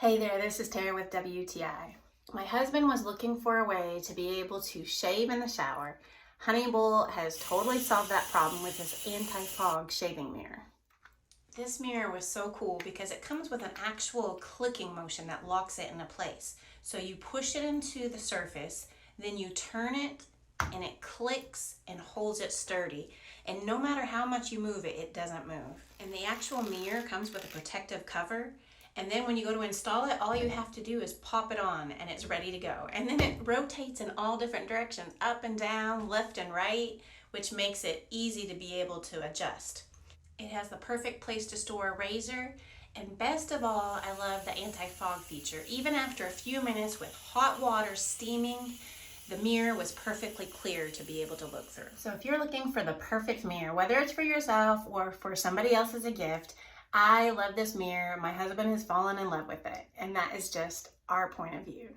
Hey there, this is Tara with WTI. My husband was looking for a way to be able to shave in the shower. HoneyBull has totally solved that problem with this anti-fog shaving mirror. This mirror was so cool because it comes with an actual clicking motion that locks it into place. So you push it into the surface, then you turn it and it clicks and holds it sturdy. And no matter how much you move it, it doesn't move. And the actual mirror comes with a protective cover. And then when you go to install it, all you have to do is pop it on and it's ready to go. And then it rotates in all different directions, up and down, left and right, which makes it easy to be able to adjust. It has the perfect place to store a razor. And best of all, I love the anti-fog feature. Even after a few minutes with hot water steaming, the mirror was perfectly clear to be able to look through. So if you're looking for the perfect mirror, whether it's for yourself or for somebody else as a gift, I love this mirror. My husband has fallen in love with it, and that is just our point of view.